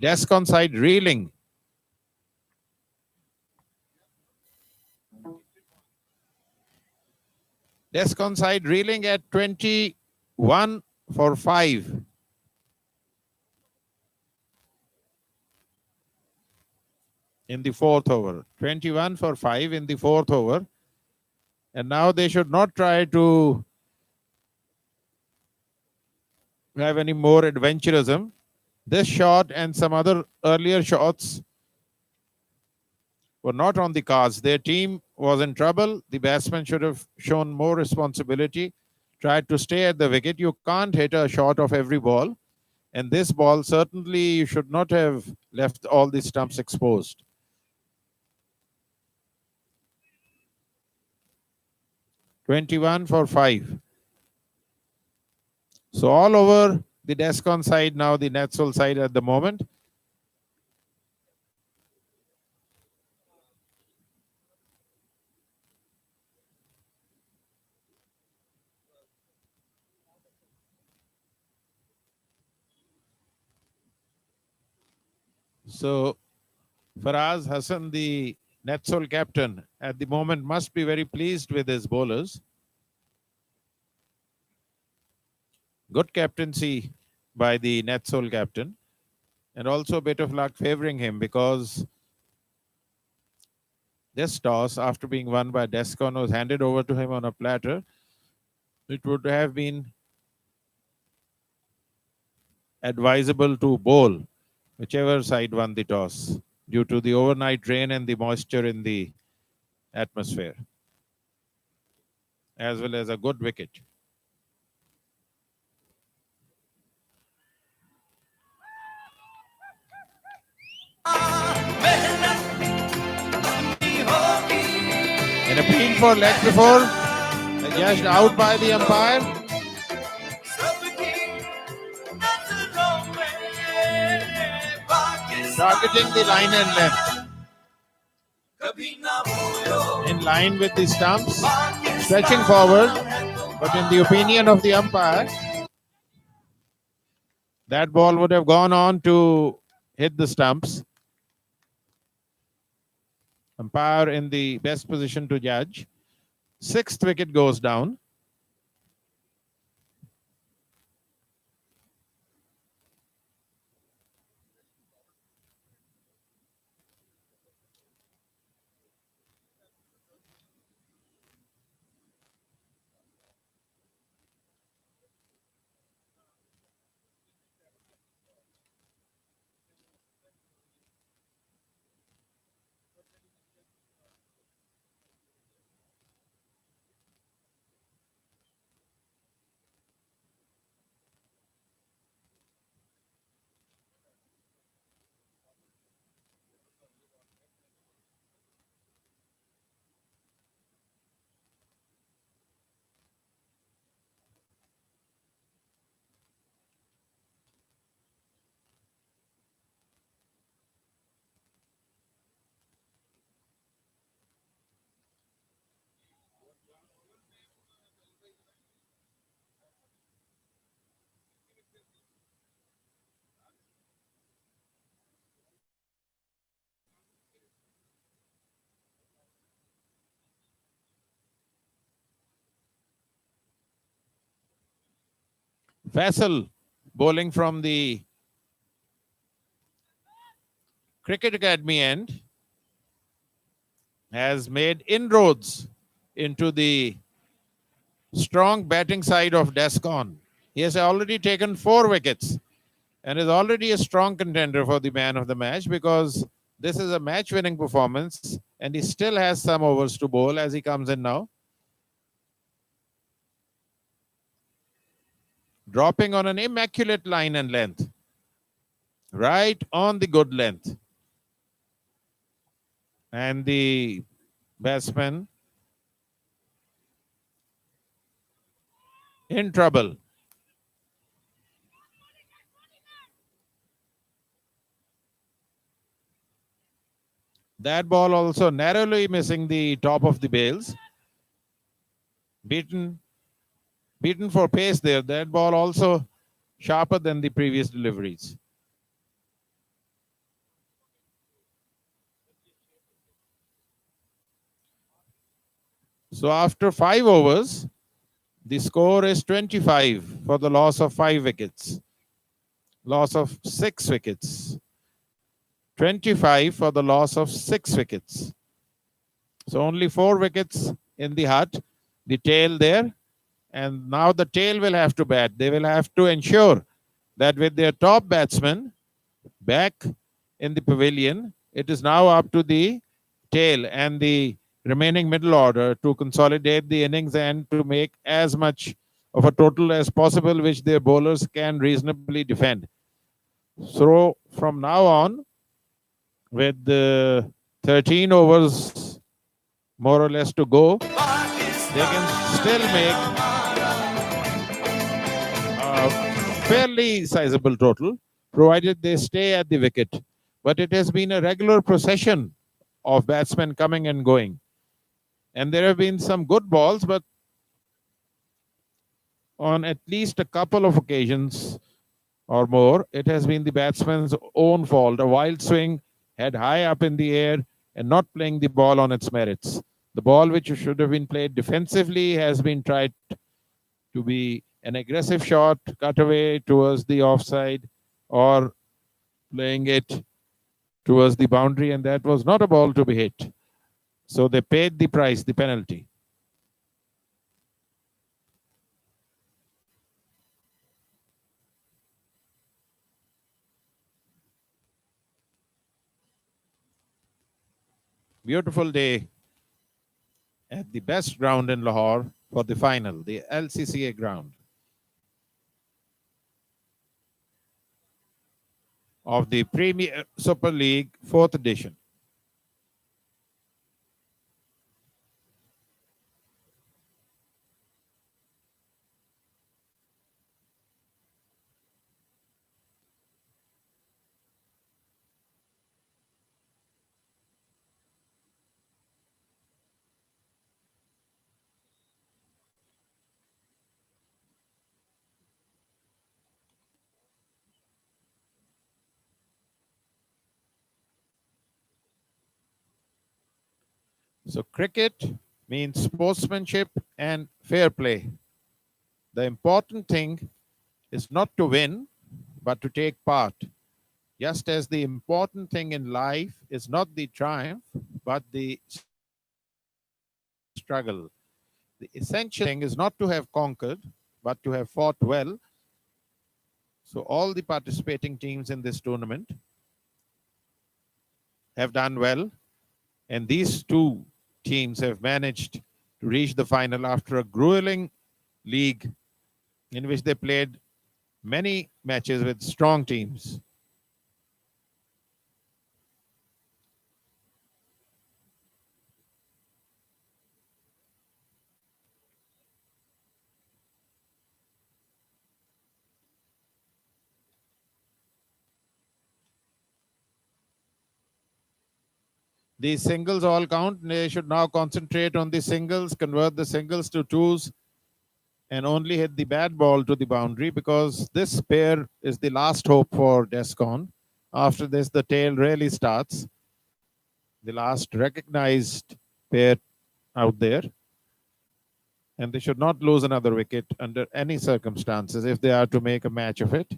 Descon side reeling. Descon side reeling at 21 for 5. In the fourth over. 21 for 5 in the fourth over. And now they should not try to have any more adventurism. This shot and some other earlier shots were not on the cards. Their team was in trouble. The batsman should have shown more responsibility, tried to stay at the wicket. You can't hit a shot of every ball. And this ball, certainly you should not have left all the stumps exposed. "21 for 5. So all over the Descon side now, the Netsol side at the moment. So Faraz Hassan, the Netsol captain, at the moment must be very pleased with his bowlers. Good captaincy by the Netsol captain, and also a bit of luck favoring him, because this toss, after being won by Descon, was handed over to him on a platter. It would have been advisable to bowl whichever side won the toss, due to the overnight rain and the moisture in the atmosphere, as well as a good wicket. An appeal for leg before, judged out by the umpire. Targeting the line and length. In line with the stumps, stretching forward, but in the opinion of the umpire, that ball would have gone on to hit the stumps. Umpire in the best position to judge. Sixth wicket goes down. Faisal, bowling from the Cricket Academy end, has made inroads into the strong batting side of Descon. He has already taken 4 wickets and is already a strong contender for the man of the match, because this is a match-winning performance and he still has some overs to bowl as he comes in now. Dropping on an immaculate line and length. Right on the good length. And the batsman in trouble. That ball also narrowly missing the top of the bails. Beaten for pace there. That ball also sharper than the previous deliveries. So after 5 overs, the score is 25 for the loss of 5 wickets, loss of 6 wickets, 25 for the loss of 6 wickets. So only 4 wickets in the hut, the tail there. And now the tail will have to bat. They will have to ensure that with their top batsman back in the pavilion, it is now up to the tail and the remaining middle order to consolidate the innings and to make as much of a total as possible, which their bowlers can reasonably defend. So from now on, with the 13 overs more or less to go, they can still make a fairly sizable total, provided they stay at the wicket. But it has been a regular procession of batsmen coming and going. And there have been some good balls, but on at least a couple of occasions or more, it has been the batsman's own fault. A wild swing, head high up in the air, and not playing the ball on its merits. The ball which should have been played defensively has been tried to be an aggressive shot, cut away towards the offside, or playing it towards the boundary, and that was not a ball to be hit. So they paid the price, the penalty. Beautiful day at the best ground in Lahore for the final, the LCCA ground of the Premier Super League 4th edition. So cricket means sportsmanship and fair play. The important thing is not to win, but to take part. Just as the important thing in life is not the triumph, but the struggle. The essential thing is not to have conquered, but to have fought well. So all the participating teams in this tournament have done well, and these two teams have managed to reach the final after a grueling league in which they played many matches with strong teams. These singles all count. They should now concentrate on the singles, convert the singles to twos, and only hit the bad ball to the boundary, because this pair is the last hope for Descon. After this, the tail really starts. The last recognized pair out there. And they should not lose another wicket under any circumstances if they are to make a match of it.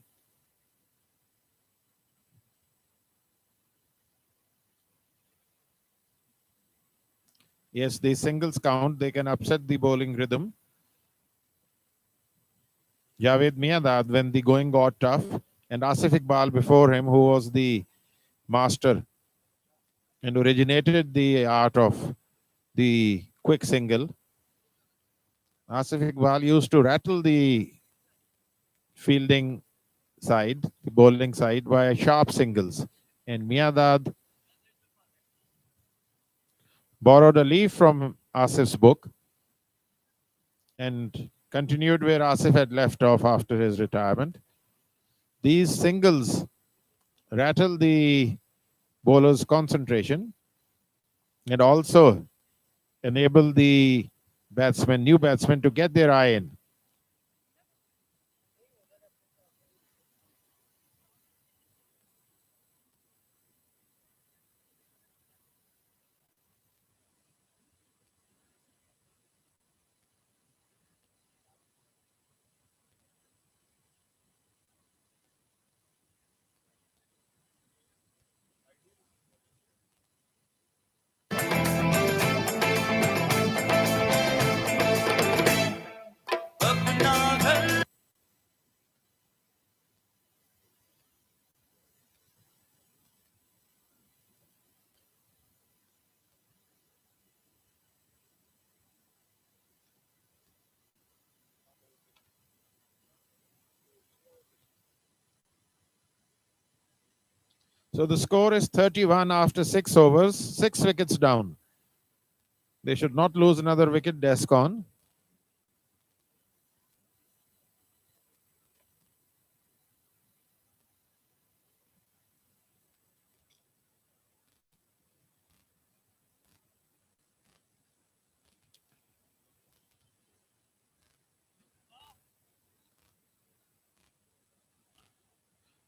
Yes, these singles count. They can upset the bowling rhythm. Javed Miandad, when the going got tough, and Asif Iqbal before him, who was the master and originated the art of the quick single. Asif Iqbal used to rattle the fielding side, the bowling side, by sharp singles. And Miandad borrowed a leaf from Asif's book and continued where Asif had left off after his retirement. These singles rattle the bowler's concentration and also enable the new batsmen to get their eye in. So the score is 31 after 6 overs, 6 wickets down. They should not lose another wicket, Descon.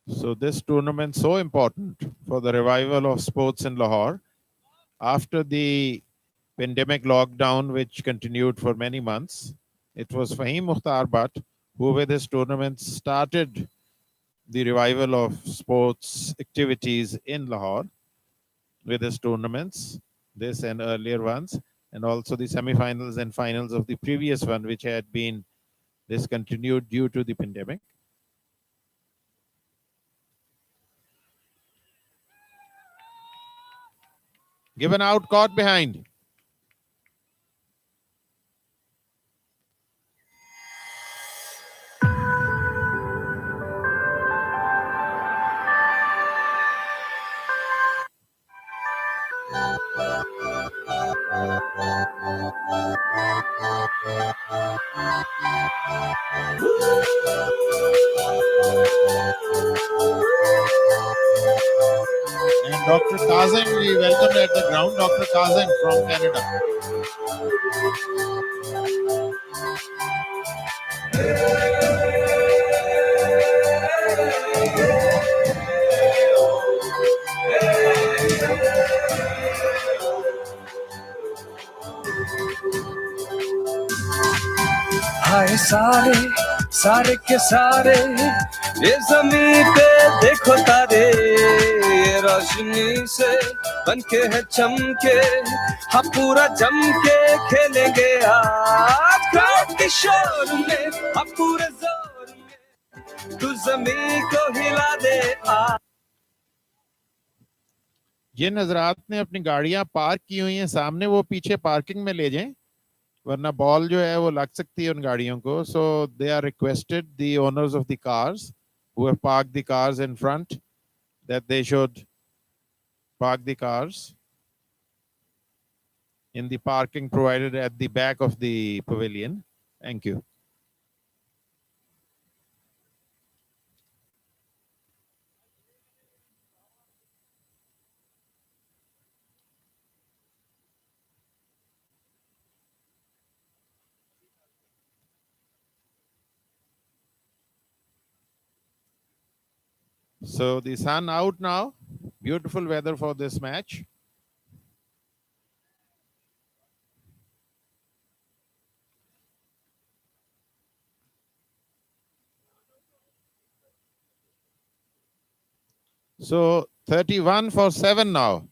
So this tournament so important for the revival of sports in Lahore. After the pandemic lockdown, which continued for many months, it was Fahim Mukhtar Bhatt who with his tournaments started the revival of sports activities in Lahore with his tournaments, this and earlier ones, and also the semi-finals and finals of the previous one, which had been discontinued due to the pandemic. Given out, caught behind. And Dr. Kazan, we welcome at the ground Dr. Kazan from Canada. हाय सारे सारे के सारे ये ज़मीं पे देखो तारे ये रोशनी से बनके है चमके हम पूरा जम के खेलेंगे आज क्राउड के शोर में हम पूरे जोर में तू ज़मीं को हिला दे आज जिन हजरात ने अपनी गाड़ियां पार्क की हुई हैं सामने, वो पीछे पार्किंग में ले जाएं, वरना बॉल जो है वो लग सकती है उन गाड़ियों को. So they are requested the owners of the cars who have parked the cars in front that they should park the cars in the parking provided at the back of the pavilion. Thank you. So the sun out now. Beautiful weather for this match. So 31 for 7 now.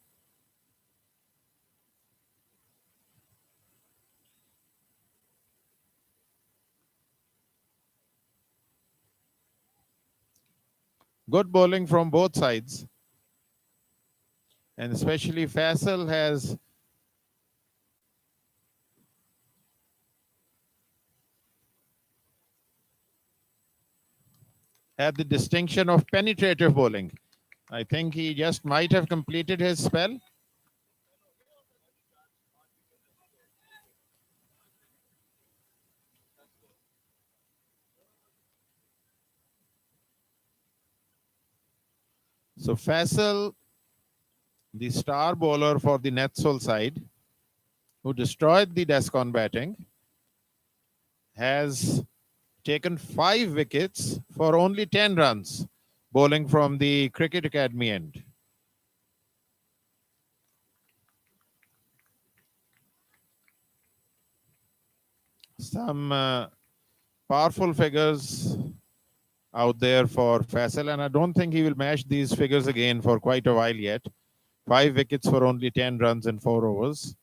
Good bowling from both sides. And especially Faisal has had the distinction of penetrative bowling. I think he just might have completed his spell. So Faisal, the star bowler for the Netsol side, who destroyed the Descon batting, has taken 5 wickets for only 10 runs, bowling from the Cricket Academy end. Some powerful figures out there for Faisal, and I don't think he will match these figures again for quite a while yet. 5 wickets for only 10 runs in 4 overs.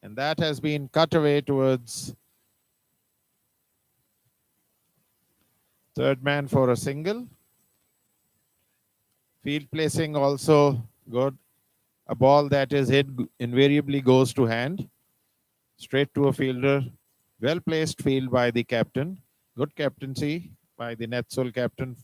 And that has been cut away towards third man for a single. Field placing also good. A ball that is hit invariably goes to hand, straight to a fielder Well placed field by the captain. Good captaincy by the Netsol captain.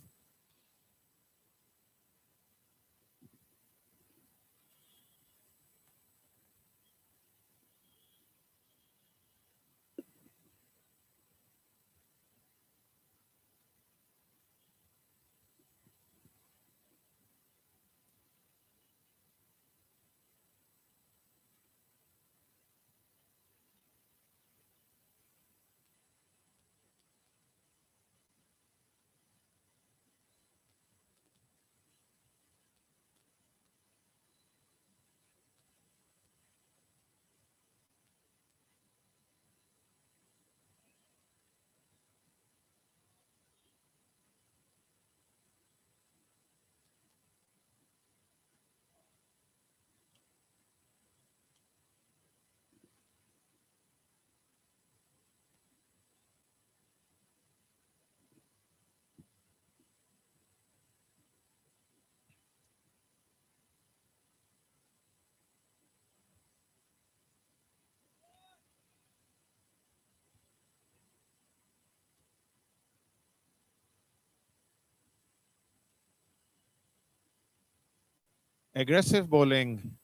Aggressive bowling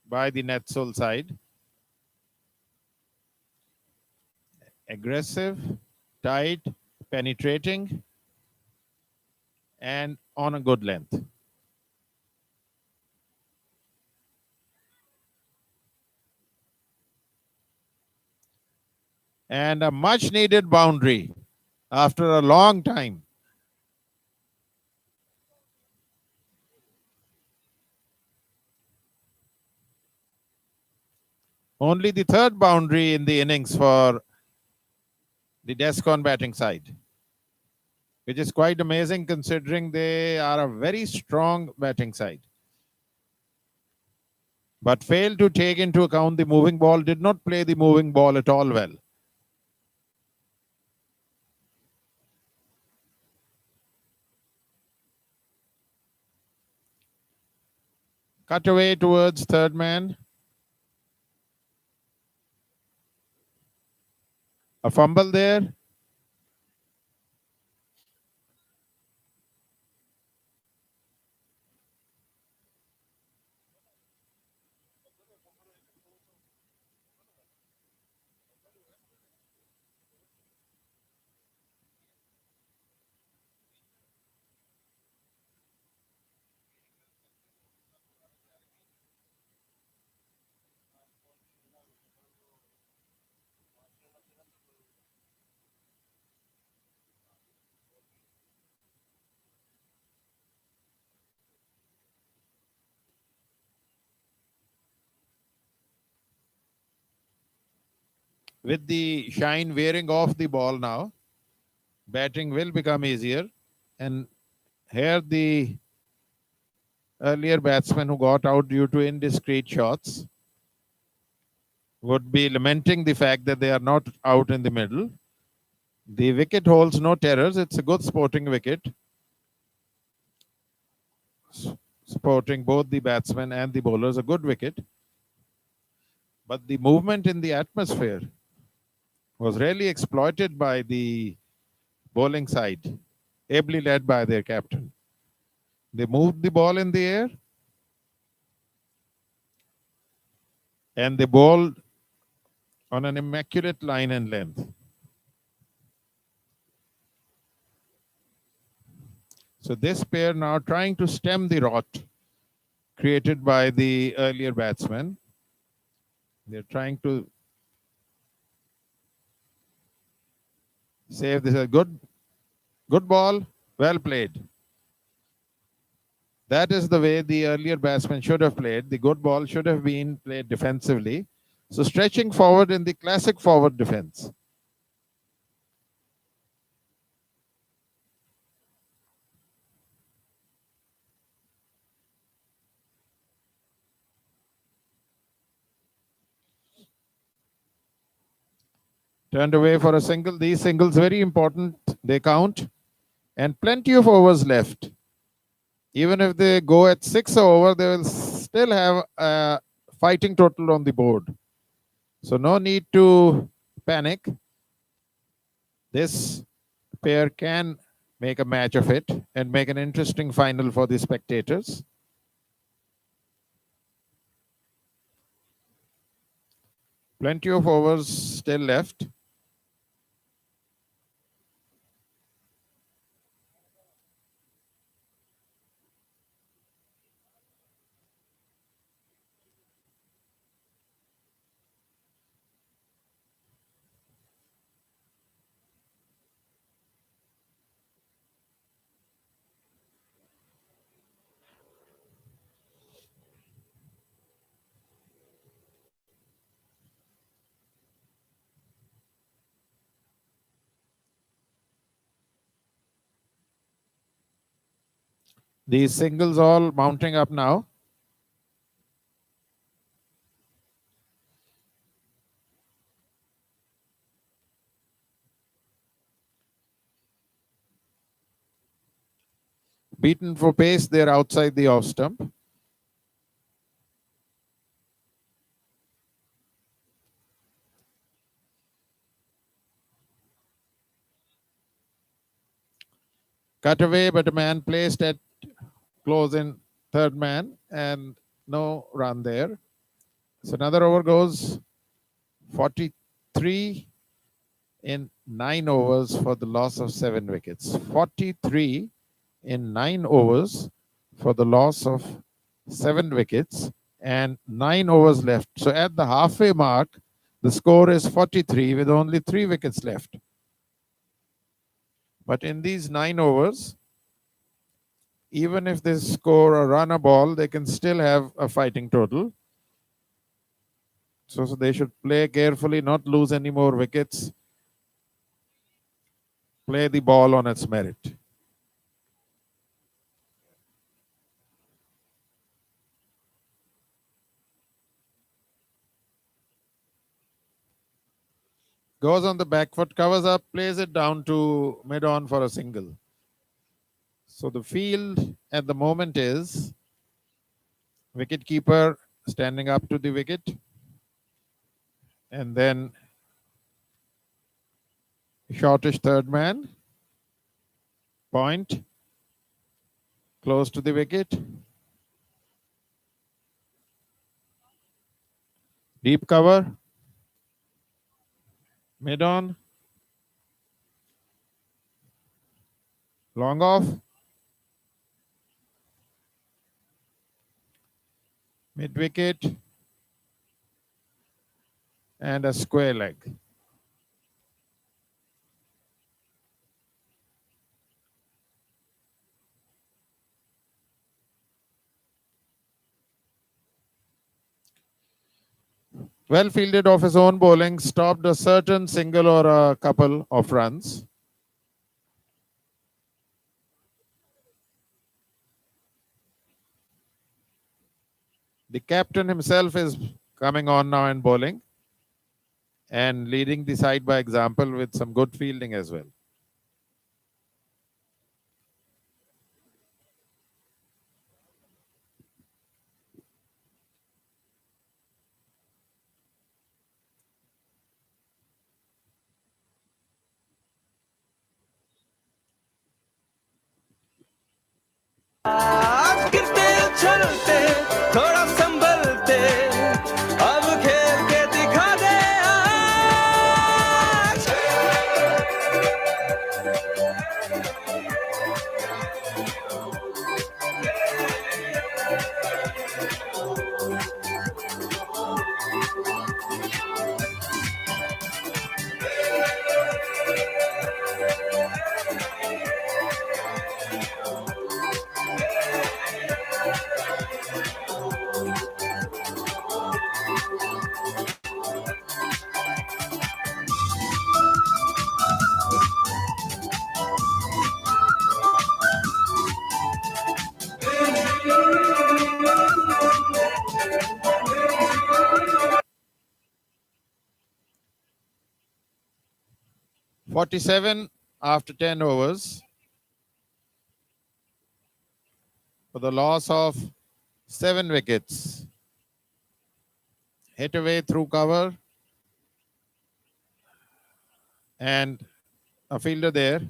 by the Netsol side. Aggressive, tight, penetrating, and on a good length. And a much needed boundary after a long time. Only the third boundary in the innings for the Descon batting side, which is quite amazing considering they are a very strong batting side. But failed to take into account the moving ball, did not play the moving ball at all well. Cut away towards third man. A fumble there. With the shine wearing off the ball now, batting will become easier. And here the earlier batsman who got out due to indiscreet shots would be lamenting the fact that they are not out in the middle. The wicket holds no terrors. It's a good sporting wicket, supporting both the batsmen and the bowlers. A good wicket. But the movement in the atmosphere was really exploited by the bowling side, ably led by their captain. They moved the ball in the air and they bowled on an immaculate line and length. So this pair now trying to stem the rot created by the earlier batsmen. They're trying to save this. A good ball, well played. That is the way the earlier batsman should have played. The good ball should have been played defensively. So stretching forward in the classic forward defense. Turned away for a single. These singles very important. They count. And plenty of overs left. Even if they go at 6 over, they will still have a fighting total on the board. So no need to panic. This pair can make a match of it and make an interesting final for the spectators. Plenty of overs still left. These singles all mounting up now. Beaten for pace, they're outside the off stump. Cut away, but a man placed at close in third man and no run there. So another over goes 43 in 9 overs for the loss of 7 wickets. 43 in 9 overs for the loss of 7 wickets and 9 overs left. So at the halfway mark, the score is 43 with only 3 wickets left. But in these 9 overs, even if they score a run a ball, they can still have a fighting total. So they should play carefully, not lose any more wickets. Play the ball on its merit. Goes on the back foot, covers up, plays it down to mid-on for a single. So the field at the moment is wicketkeeper standing up to the wicket, and then shortish third man, point, close to the wicket, deep cover, mid-on, long off, mid-wicket, and a square leg. Well fielded off his own bowling, stopped a certain single or a couple of runs. The captain himself is coming on now and bowling and leading the side by example with some good fielding as well. गिरते उछलते थोड़ा संभलते अब खेल के दिखा दे आज .47 after 10 overs for the loss of 7 wickets. Hit away through cover and a fielder there.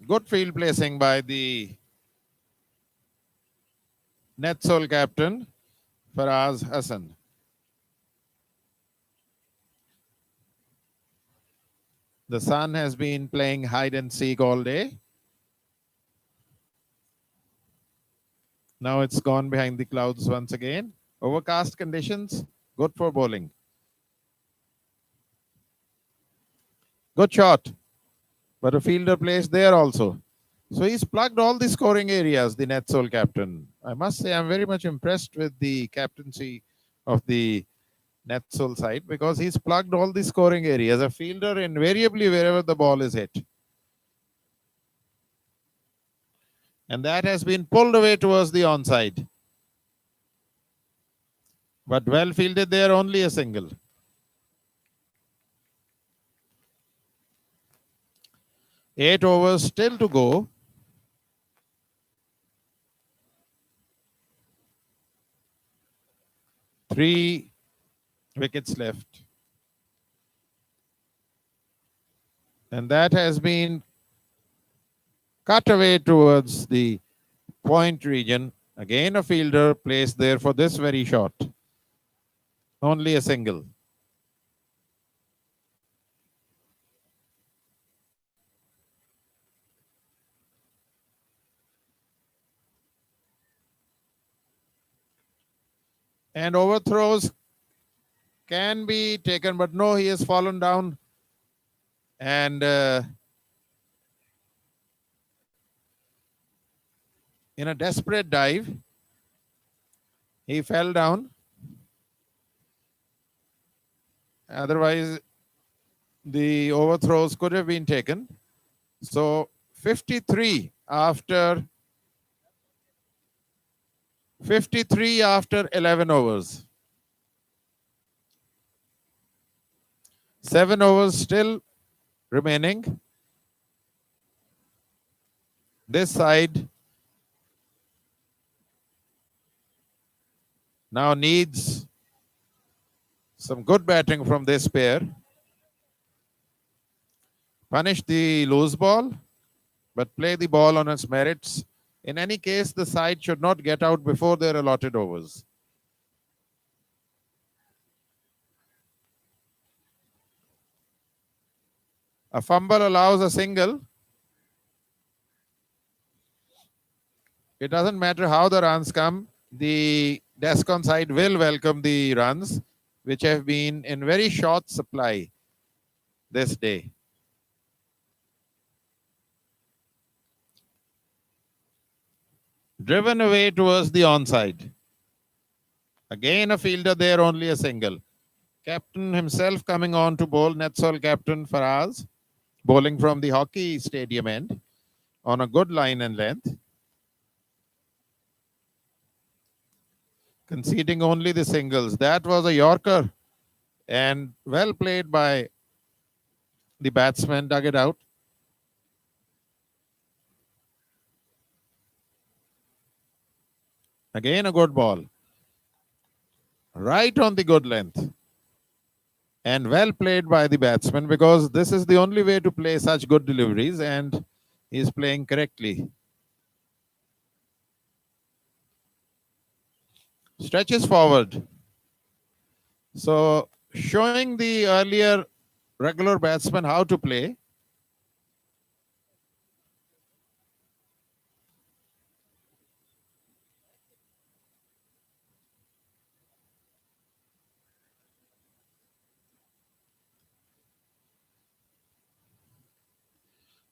Good field placing by the Netsol captain, Faraz Hassan. The sun has been playing hide and seek all day. Now it's gone behind the clouds once again. Overcast conditions, good for bowling. Good shot, but a fielder placed there also. So he's plugged all the scoring areas, the Netsol captain. I must say I'm very much impressed with the captaincy of the Netsol side because he's plugged all the scoring areas. A fielder invariably wherever the ball is hit. And that has been pulled away towards the onside. But well fielded there, only a single. Eight overs still to go. Three wickets left. And that has been cut away towards the point region. Again, a fielder placed there for this very shot. Only a single. And overthrows can be taken, but no, he has fallen down. And in a desperate dive, he fell down. Otherwise, the overthrows could have been taken. So 53 after 11 overs. 7 overs still remaining. This side now needs some good batting from this pair. Punish the loose ball, but play the ball on its merits. In any case, the side should not get out before their allotted overs. A fumble allows a single. It doesn't matter how the runs come. The Descon side will welcome the runs, which have been in very short supply this day. Driven away towards the onside. Again a fielder there, only a single. Captain himself coming on to bowl, Netsol captain Faraz, bowling from the hockey stadium end on a good line and length. Conceding only the singles. That was a Yorker and well played by the batsman, dug it out. Again a good ball. Right on the good length. And well played by the batsman because this is the only way to play such good deliveries and he is playing correctly. Stretches forward. So showing the earlier regular batsman how to play.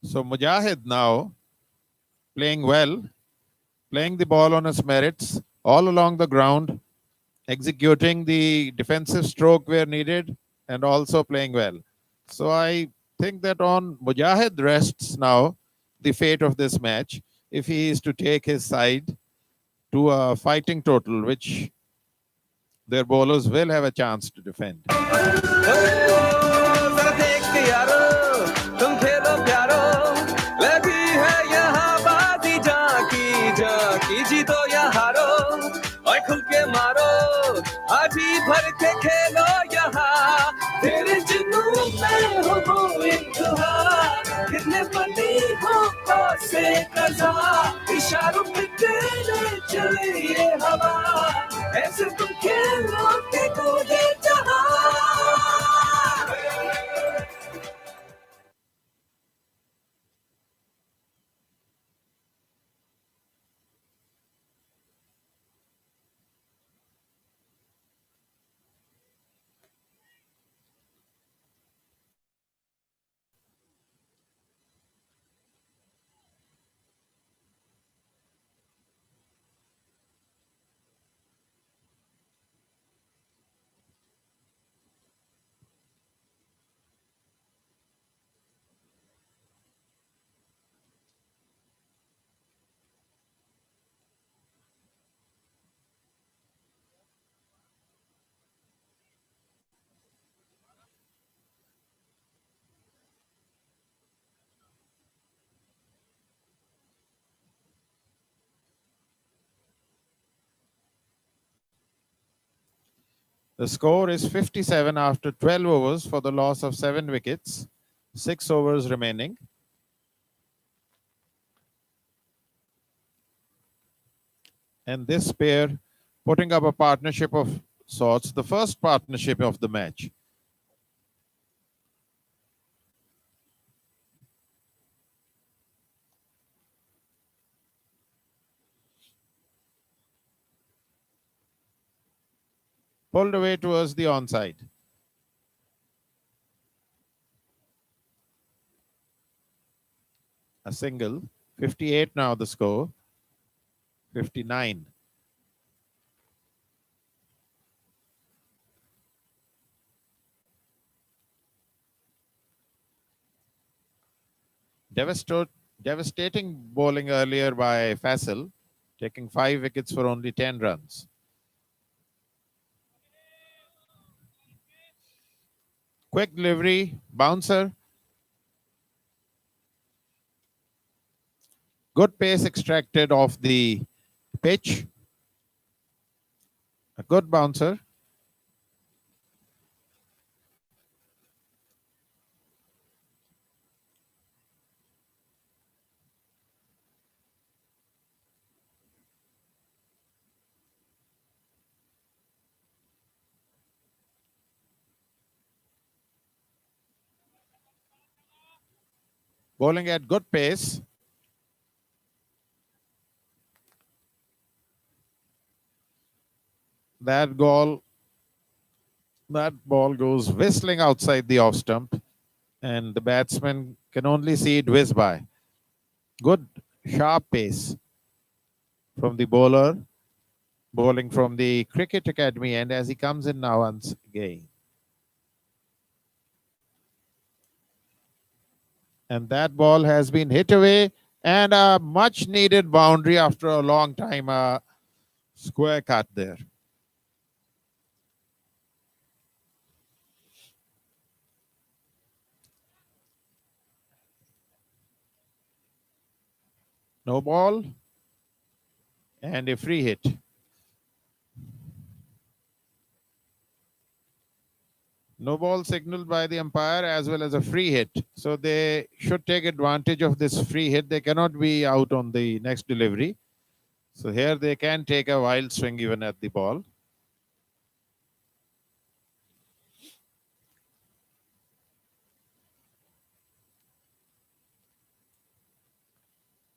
So Mujahid now playing well, playing the ball on its merits, all along the ground, executing the defensive stroke where needed, and also playing well. So I think that on Mujahid rests now the fate of this match if he is to take his side to a fighting total, which their bowlers will have a chance to defend. और खुल के मारो आज ही भर के खेलो यहाँ में बनी हो से कजा, इशारों पे तेरे चले ये हवा, ऐसे तुम खेलो के कूदे जहां. The score is 57 after 12 overs for the loss of 7 wickets, 6 overs remaining. And this pair putting up a partnership of sorts, the first partnership of the match. Pulled away towards the onside. A single. 58 now the score. 59. Devastating bowling earlier by Faisal, taking 5 wickets for only 10 runs. Quick delivery, bouncer. Good pace extracted off the pitch. A good bouncer. Bowling at good pace. That ball goes whistling outside the off stump, and the batsman can only see it whiz by. Good sharp pace from the bowler, bowling from the Cricket Academy, and as he comes in now once again. And that ball has been hit away, and a much needed boundary after a long time, a square cut there. No ball and a free hit. No ball signaled by the umpire as well as a free hit. So they should take advantage of this free hit. They cannot be out on the next delivery. So here they can take a wild swing even at the ball.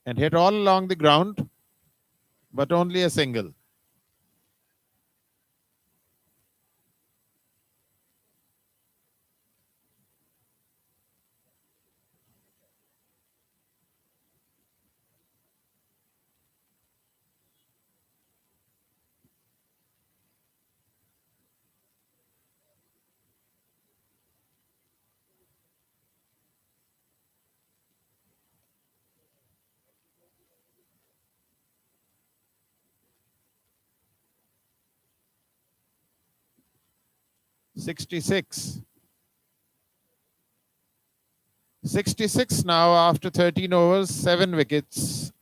And hit all along the ground, but only a single. Sixty-six. 66 now after 13 overs, 7 wickets.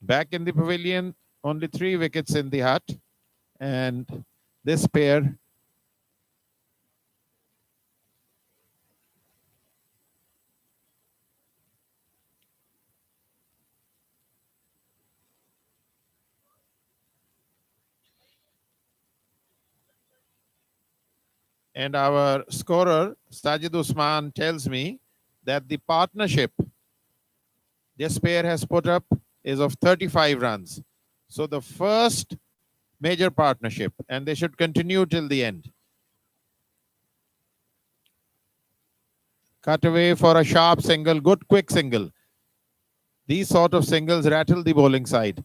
Back in the pavilion, only 3 wickets in the hut. And this pair And our scorer, Sajid Usman, tells me that the partnership this pair has put up is of 35 runs. So the first major partnership, and they should continue till the end. Cut away for a sharp single, good quick single. These sort of singles rattle the bowling side.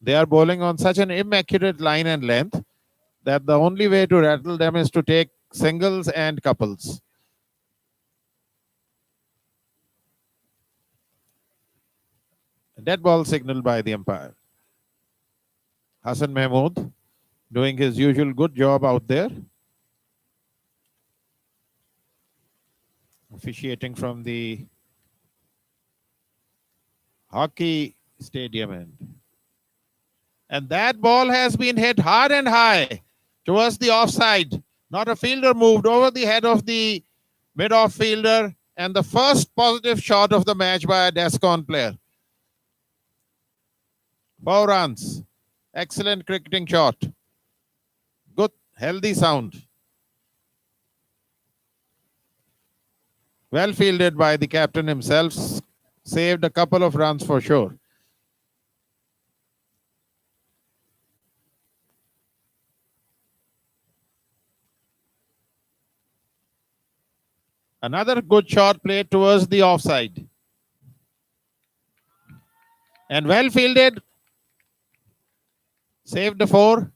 They are bowling on such an immaculate line and length that the only way to rattle them is to take singles and couples. A dead ball signaled by the umpire. Hassan Mahmood doing his usual good job out there. Officiating from the hockey stadium end. And that ball has been hit hard and high towards the offside. Not a fielder moved over the head of the mid-off fielder, and the first positive shot of the match by a Descon player. 4 runs. Excellent cricketing shot. Good, healthy sound. Well fielded by the captain himself. Saved a couple of runs for sure. Another good shot played towards the offside. And well fielded. Saved the 4.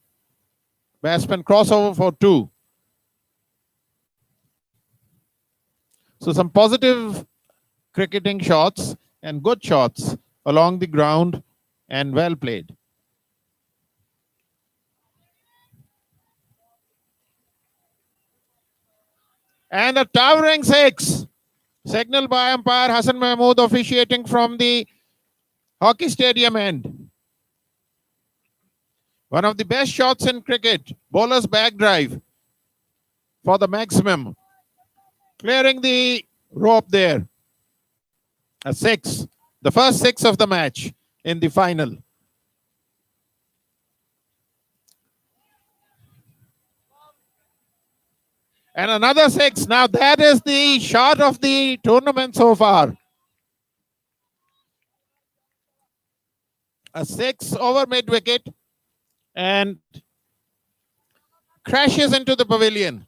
Batsman crossover for 2. So some positive cricketing shots and good shots along the ground and well played. And a towering 6. Signal by umpire Hassan Mahmood officiating from the hockey stadium end. One of the best shots in cricket. Bowler's back drive for the maximum. Clearing the rope there. A 6. The first 6 of the match in the final. And another 6. Now that is the shot of the tournament so far. A 6 over mid-wicket and crashes into the pavilion.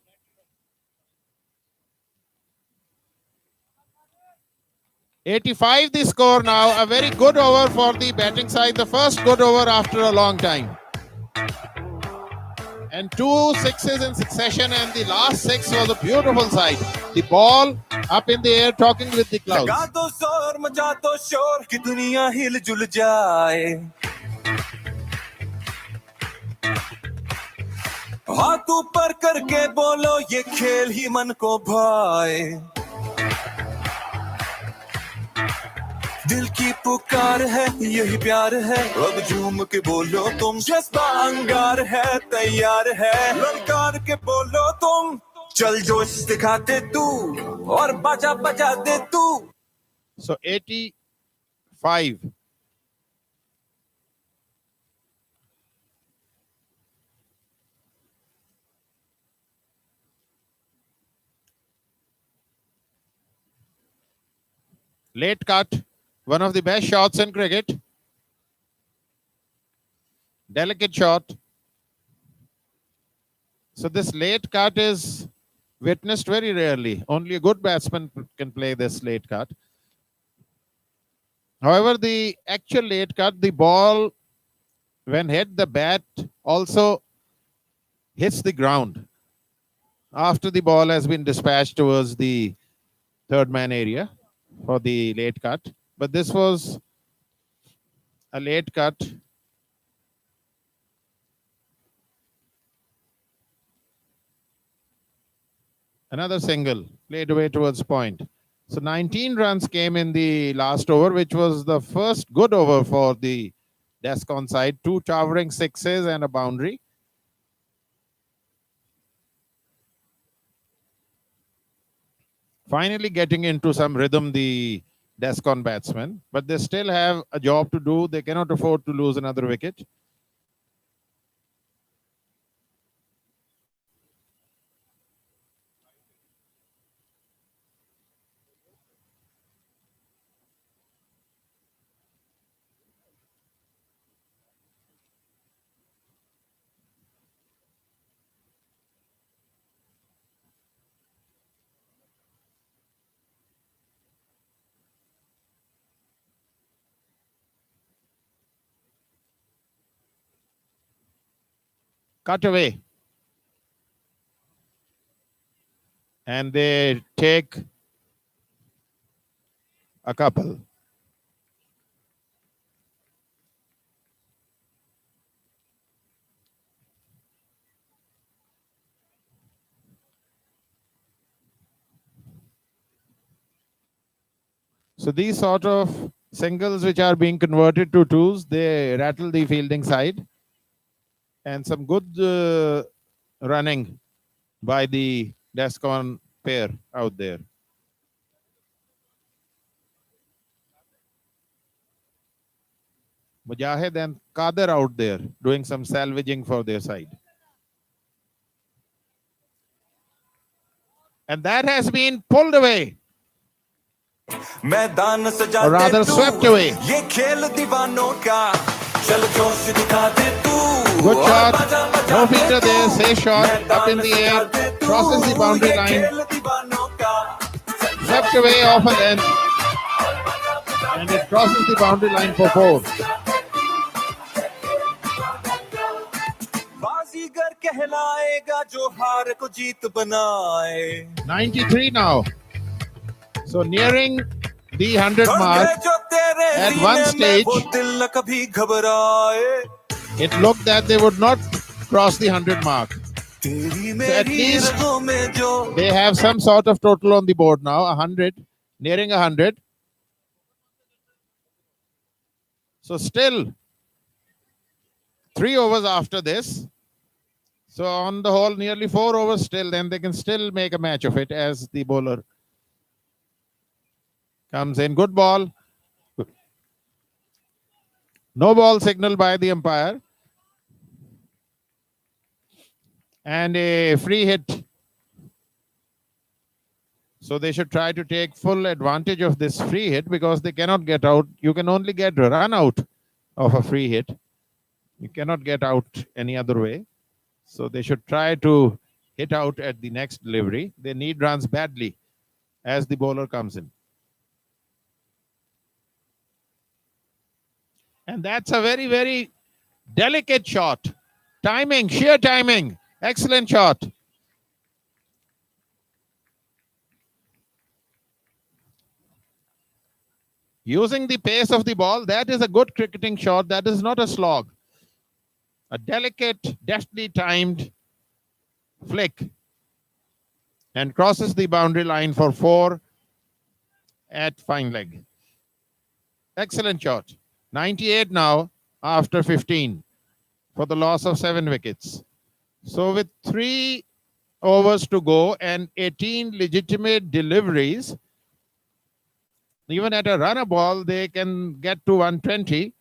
.85 the score now. A very good over for the batting side. The first good over after a long time. And 2 sixes in succession, and the last 6 was a beautiful sight. The ball up in the air talking with the clouds. लगा दो जोर मचा दो शोर कि दुनिया हिल जुल जाए हाथ ऊपर करके बोलो ये खेल ही मन को भाए दिल की पुकार है यही प्यार है अब झूम के बोलो तुम जज्बा अंगार है तैयार है ललकार के बोलो तुम चल जोश दिखाते तू और बाजा बजा दे तू. So 85. Late cut. One of the best shots in cricket. Delicate shot. So this late cut is witnessed very rarely. Only a good batsman can play this late cut. However, the actual late cut, the ball, when hit the bat, also hits the ground after the ball has been dispatched towards the third man area for the late cut. But this was a late cut. Another single played away towards point. So 19 runs came in the last over, which was the first good over for the Descon side. 2 towering sixes and a boundary. Finally getting into some rhythm, the Descon batsmen, but they still have a job to do. They cannot afford to lose another wicket. cut away and they take a couple. So these sort of singles which are being converted to twos, they rattle the fielding side, and some good running by the Descon pair out there. Mujahid and Kader out there doing some salvaging for their side. And that has been pulled away. मैदान सजा Or they rather तू swept away. ये खेल दीवानों का चल जोश दिखा दे तू Good और shot. बजा बजा No के feature तू there. Safe shot. Up in मैदान the सजा air. दे तू Crosses the boundary ये line. खेल दीवानों का Swept away off a length. And it crosses the boundary line for 4. बाजीगर कहलाएगा जो हार को जीत बनाए 93 now. So nearing the 100 धड़के mark, जो तेरे at one सीने में वो stage, दिल न कभी घबराए it looked that they would not cross the 100 mark. तेरी So at मेरी least रगों में जो they have some sort of total on the board now, 100, nearing 100. So still 3 overs after this. So on the whole, nearly 4 overs still, then they can still make a match of it as the bowler comes in. Good ball. No ball signal by the umpire. And a free hit. So they should try to take full advantage of this free hit because they cannot get out. You can only get a run out of a free hit. You cannot get out any other way. So they should try to hit out at the next delivery. They need runs badly as the bowler comes in. And that's a very, very delicate shot. Timing, sheer timing. Excellent shot. Using the pace of the ball, that is a good cricketing shot. That is not a slog. A delicate, deftly timed flick and crosses the boundary line for 4 at fine leg. Excellent shot. 98 now after 15 for the loss of 7 wickets. So with 3 overs to go and 18 legitimate deliveries, even at a runner ball, they can get to 120,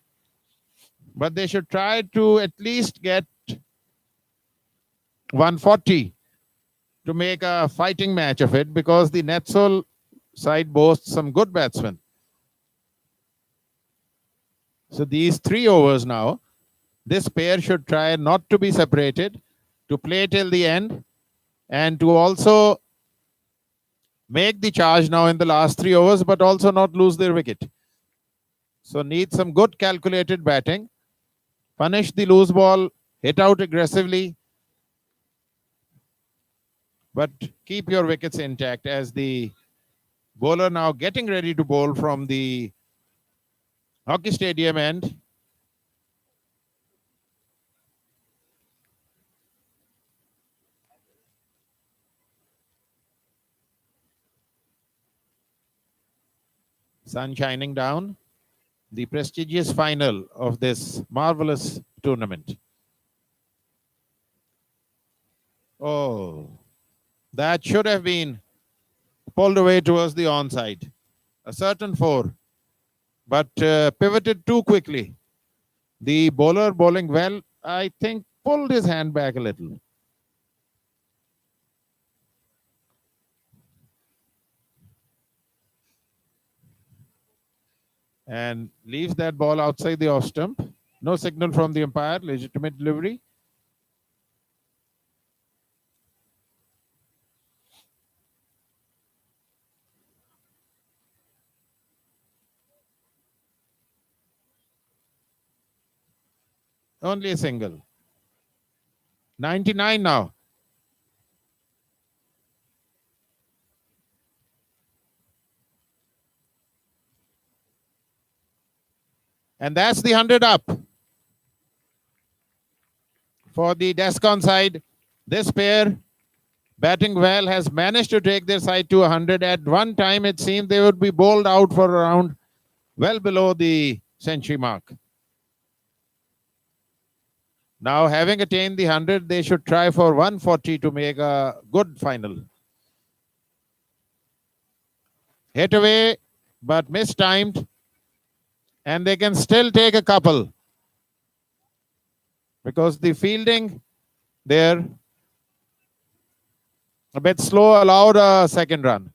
but they should try to at least get 140 to make a fighting match of it because the Netsol side boasts some good batsmen. So these 3 overs now, this pair should try not to be separated, to play till the end, and to also make the charge now in the last 3 overs, but also not lose their wicket. So need some good calculated batting, punish the loose ball, hit out aggressively, but keep your wickets intact as the bowler now getting ready to bowl from the hockey stadium end. Sun shining down. The prestigious final of this marvelous tournament. Oh, that should have been pulled away towards the onside. A certain 4, but pivoted too quickly. The bowler bowling well, I think, pulled his hand back a little. And leaves that ball outside the off stump. No signal from the umpire, legitimate delivery. Only a single. 99 now. And that's the 100 up. For the Descon side, this pair batting well has managed to take their side to 100. At one time, it seemed they would be bowled out for around well below the century mark. Now, having attained the 100, they should try for 140 to make a good final. Hit away, but mistimed. And they can still take a couple, because the fielding there a bit slow, allowed a second run.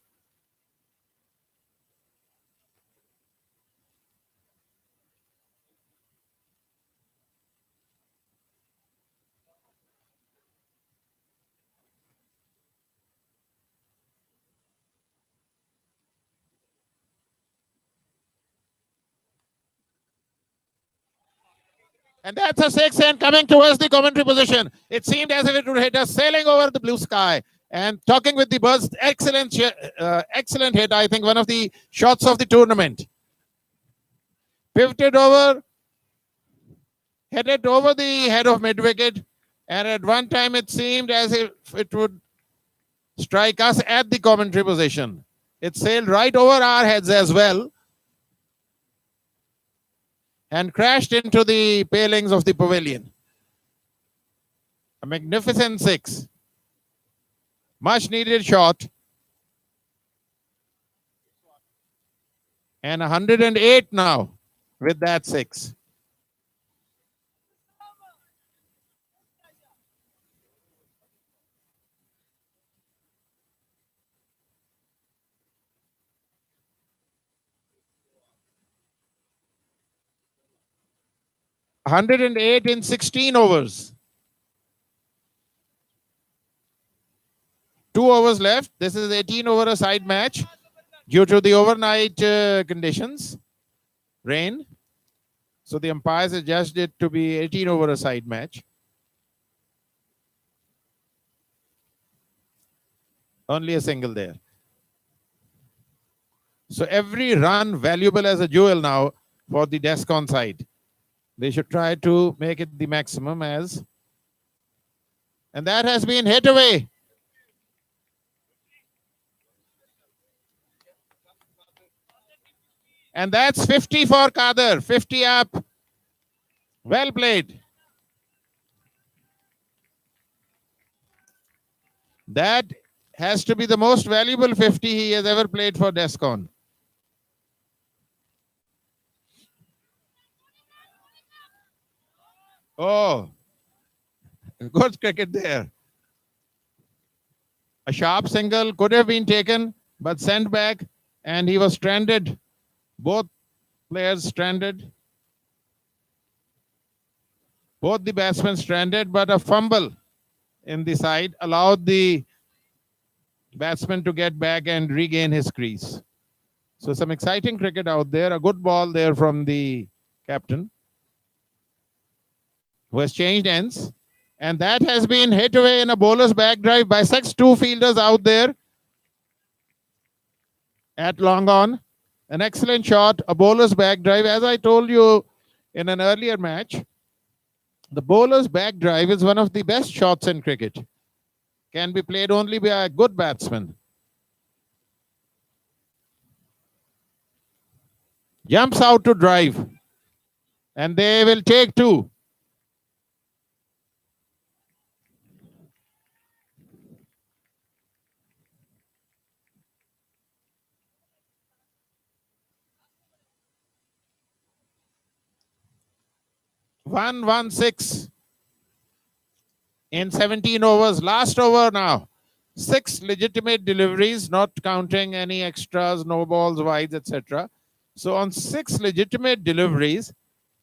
And that's a six, and coming towards the commentary position. It seemed as if it would hit us, sailing over the blue sky. And talking with the birds, excellent hit. I think one of the shots of the tournament. Pivoted over, headed over the head of mid wicket, and at one time it seemed as if it would strike us at the commentary position. It sailed right over our heads as well and crashed into the palings of the pavilion. A magnificent six. Much needed shot. And 108 now with that six. $108 in 16 overs. 2 overs left. This is 18 over a side match due to the overnight conditions, rain. So the umpires adjusted it to be 18 over a side match. Only a single there. So every run valuable as a jewel now for the Descon side. They should try to make it the maximum as. And that has been hit away. And that's 50 for Kader. 50 up. Well played. That has to be the most valuable 50 he has ever played for Descon. Oh, good cricket there. A sharp single could have been taken, but sent back, and he was stranded. Both players stranded. Both the batsmen stranded, but a fumble in the side allowed the batsman to get back and regain his crease. So some exciting cricket out there. A good ball there from the captain, who has changed ends. And that has been hit away in a bowler's back drive. Bisects 2 fielders out there at long on. An excellent shot, a bowler's back drive. As I told you in an earlier match, the bowler's back drive is one of the best shots in cricket. Can be played only by a good batsman. Jumps out to drive. And they will take 2. One 1-6 in 17 overs. Last over now. 6 legitimate deliveries, not counting any extras, no balls, wides, etc. So on 6 legitimate deliveries,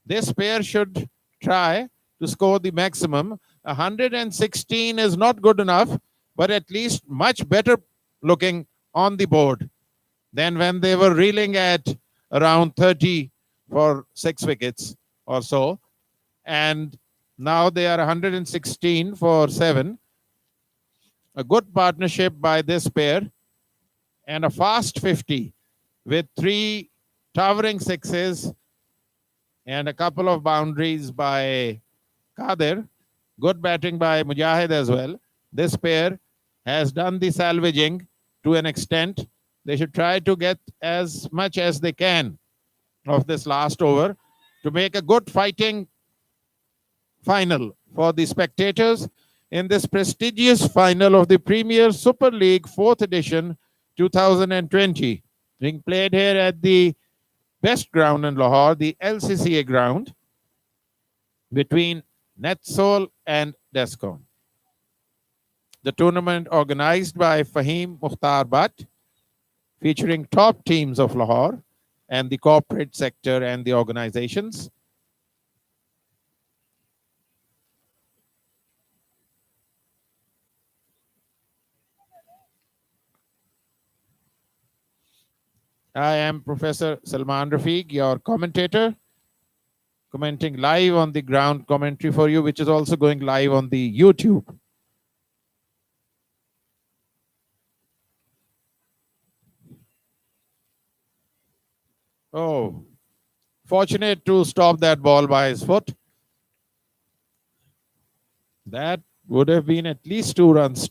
this pair should try to score the maximum. 116 is not good enough, but at least much better looking on the board than when they were reeling at around 30 for 6 wickets or so. And Now they are 116 for 7. A good partnership by this pair and a fast 50 with 3 towering sixes and a couple of boundaries by Kadir. Good batting by Mujahid as well. This pair has done the salvaging to an extent. They should try to get as much as they can of this last over to make a good fighting final for the spectators in this prestigious final of the Premier Super League 4th edition 2020, being played here at the best ground in Lahore, the LCCA ground, between Netsol and Descon. The tournament organized by Fahim Mukhtar Bhatt, featuring top teams of Lahore and the corporate sector and the organizations. I am Professor Salman Rafiq, your commentator, commenting live on the ground commentary for you, which is also going live on the YouTube. Oh, fortunate to stop that ball by his foot. That would have been at least 2 runs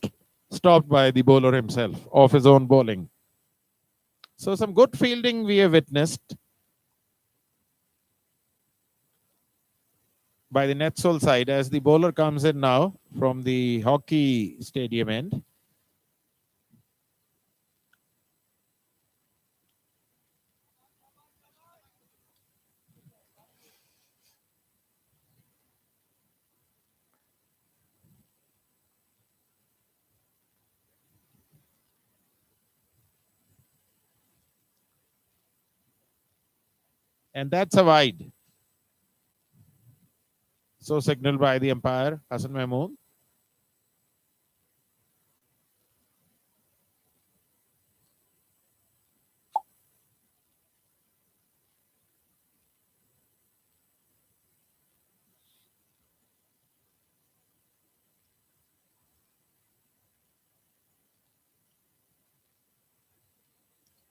stopped by the bowler himself off his own bowling. So some good fielding we have witnessed by the Netsol side as the bowler comes in now from the hockey stadium end. And that's a wide. So signaled by the umpire, Hassan Mahmood.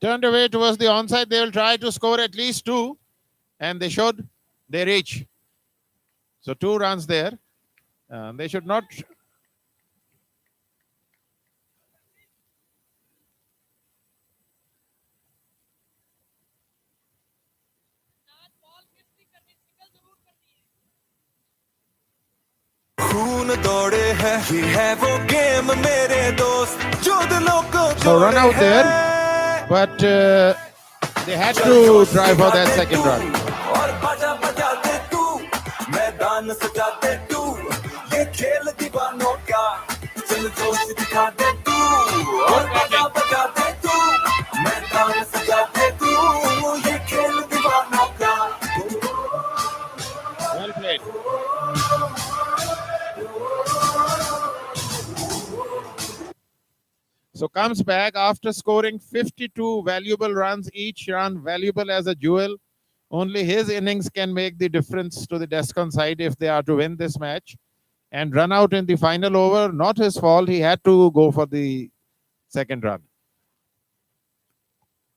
Turned away towards the onside. They will try to score at least 2. And they should. They reach. So 2 runs there. They should not. So run out there, but they had to try for that second run. Well played. So comes back after scoring 52 valuable runs, each run valuable as a jewel. Only his innings can make the difference to the Descon side if they are to win this match. And run out in the final over, not his fault. He had to go for the second run.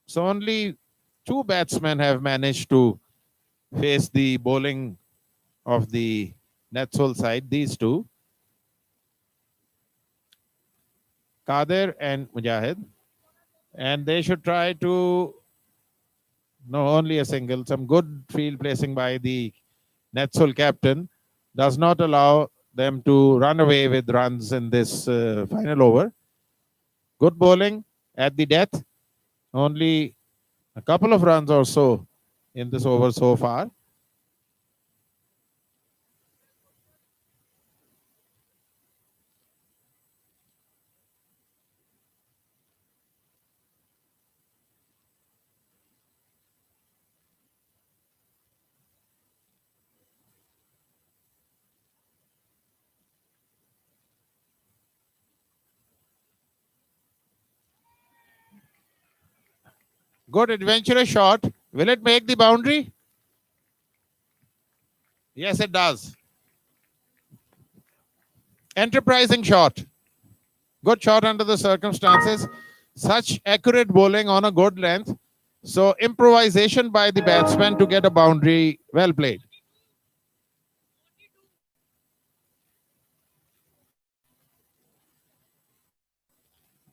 So only 2 batsmen have managed to face the bowling of the Netsol side, these 2. Kadir and Mujahid. And they should try to, no, only a single. Some good field placing by the Netsol captain does not allow them to run away with runs in this final over. Good bowling at the death. Only a couple of runs or so in this over so far. Good adventurous shot. Will it make the boundary? Yes, it does. Enterprising shot. Good shot under the circumstances. Such accurate bowling on a good length. So improvisation by the batsman to get a boundary. Well played.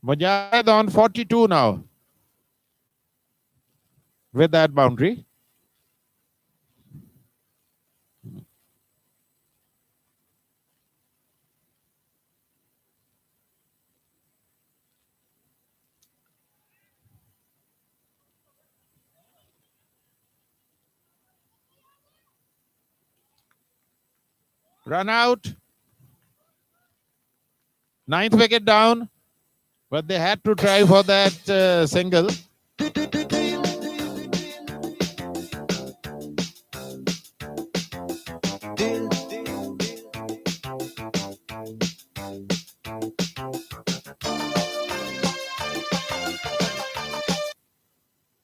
Mujahid on 42 now with that boundary. Run out. Ninth wicket down. But they had to try for that single.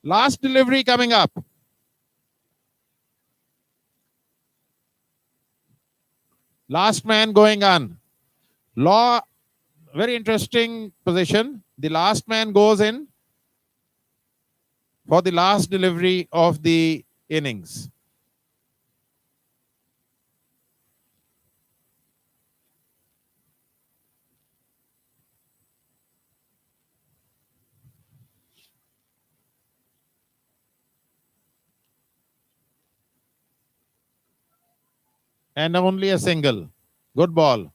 Last delivery coming up. Last man going on. Law, very interesting position. The last man goes in for the last delivery of the innings. And only a single. Good ball.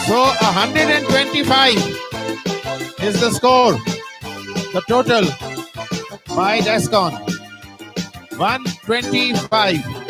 So 125 is the score, the total by Descon. 125.